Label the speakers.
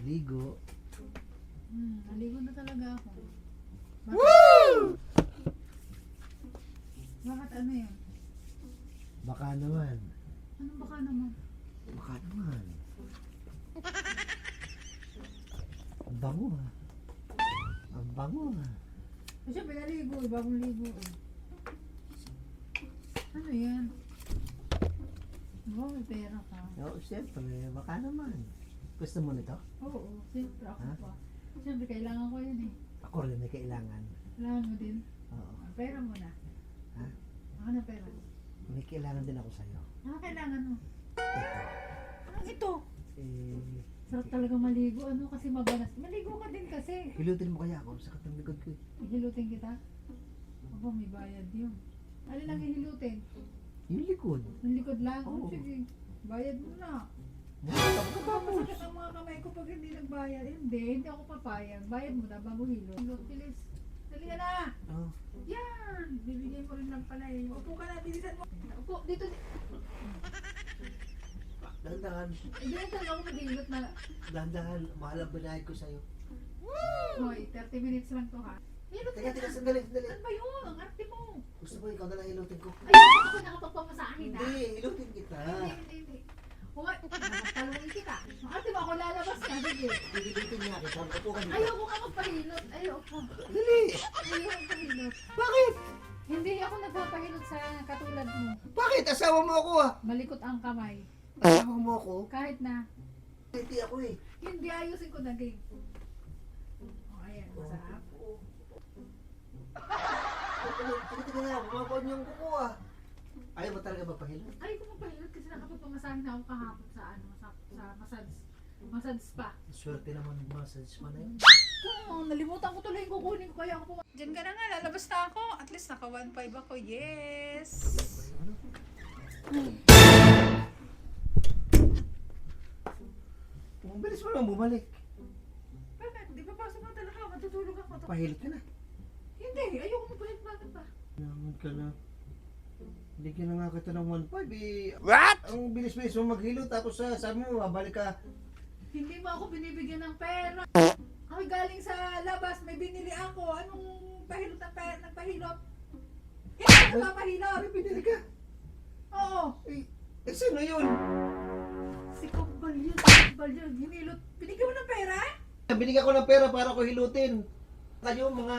Speaker 1: ligo.
Speaker 2: Naligo na talaga ako. Bakit?
Speaker 1: Woo!
Speaker 2: Bakit ano yun?
Speaker 1: Baka naman.
Speaker 2: Anong baka naman?
Speaker 1: Baka naman. Ang bango ha. Ang bango ha.
Speaker 2: Kasi pinaligo, bagong ligo. Ano yan? Wow, may pera ka.
Speaker 1: Oo, siyempre. Baka naman. Gusto mo nito?
Speaker 2: Oo, siyempre ako
Speaker 1: Ha?
Speaker 2: pa. Siyempre, kailangan ko yun eh.
Speaker 1: Ako rin may kailangan.
Speaker 2: Kailangan mo din.
Speaker 1: Oo.
Speaker 2: Pera mo na.
Speaker 1: Ha?
Speaker 2: Ako na pera.
Speaker 1: May kailangan din ako sa'yo.
Speaker 2: Ano kailangan mo?
Speaker 1: Ito.
Speaker 2: Anong ito?
Speaker 1: Eh,
Speaker 2: Sarap talaga maligo. Ano kasi mabanas. Maligo ka din kasi.
Speaker 1: hilutin mo kaya ako. Sakit ng likod ko eh.
Speaker 2: Hilutin kita? Aba, may bayad yun. Ano lang hihilutin?
Speaker 1: Yung likod.
Speaker 2: Ang likod lang?
Speaker 1: Oo.
Speaker 2: Oh, sige. Bayad mo na.
Speaker 1: Tapos.
Speaker 2: Masakit ang mga kamay ko pag hindi nagbayad. Hindi ako papayag. Bayad mo na bago hilot. Hilot, bilis. Dali ka na!
Speaker 1: Oh.
Speaker 2: Yan! Bibigyan mo rin lang pala eh. Upo ka na, bilisan mo. Upo, dito.
Speaker 1: Dahan-dahan.
Speaker 2: Hindi na talaga ako maghilot na.
Speaker 1: Dahan-dahan. Mahal ang binayad ko sa'yo.
Speaker 2: Hoy, 30 minutes lang to ha. Hilot
Speaker 1: Teka,
Speaker 2: ka
Speaker 1: teka,
Speaker 2: na.
Speaker 1: sandali, sandali.
Speaker 2: Ano ba yun? Ang arte mo.
Speaker 1: Gusto mo ikaw na lang hilutin ko?
Speaker 2: Ayun, ako nakapagpamasahin ha.
Speaker 1: Hindi, hilutin kita.
Speaker 2: Hindi. Hoy, talungin kita. Ang arte mo ako lalabas ka. Sige.
Speaker 1: Hilutin niya kita. Upo ka dito.
Speaker 2: Ayoko ka magpahilot. Ayoko.
Speaker 1: Dali.
Speaker 2: Ayoko magpahilot.
Speaker 1: Bakit?
Speaker 2: Hindi ako nagpapahilot sa katulad mo.
Speaker 1: Bakit? Asawa mo ako ah.
Speaker 2: Malikot ang kamay.
Speaker 1: Asawa mo ako?
Speaker 2: Kahit na.
Speaker 1: Hindi ako eh.
Speaker 2: Hindi, ayusin ko na game. Oh, ayan, masarap.
Speaker 1: Teka nga, bumabon yung kuko ah. Ayaw mo talaga magpahilot?
Speaker 2: Ay, kung magpahilot kasi nakapagpamasahin na ako kahapon sa massage spa.
Speaker 1: Swerte naman ng massage pa na yun.
Speaker 2: Oo, nalimutan ko tuloy yung kukunin ko kaya ako Diyan ka na nga, lalabas na ako. At least naka 1.5 ako, yes!
Speaker 1: Ang bilis mo lang bumalik.
Speaker 2: Bakit? Di ba pasok na talaga? Matutulog ako.
Speaker 1: Pahilot ka na.
Speaker 2: Hindi, ayoko magpahilot. Bakit ba?
Speaker 1: Naman ka na. Bigyan na nga kita ng 1.5 eh. What? Ang bilis-bilis mo maghilot tapos sabi mo babalik ka.
Speaker 2: Hindi mo ako binibigyan ng pera. Ako galing sa labas, may binili ako. Anong pahilot ng pera? Nagpahilot? Hindi ka nagpapahilot!
Speaker 1: Ay, pinili ka.
Speaker 2: Oo!
Speaker 1: Eh, sino yun?
Speaker 2: Si Kumbal yun. Hinilot. Binigyan mo ng pera?
Speaker 1: Binigyan ko ng pera para ko hilutin. Kayo mga...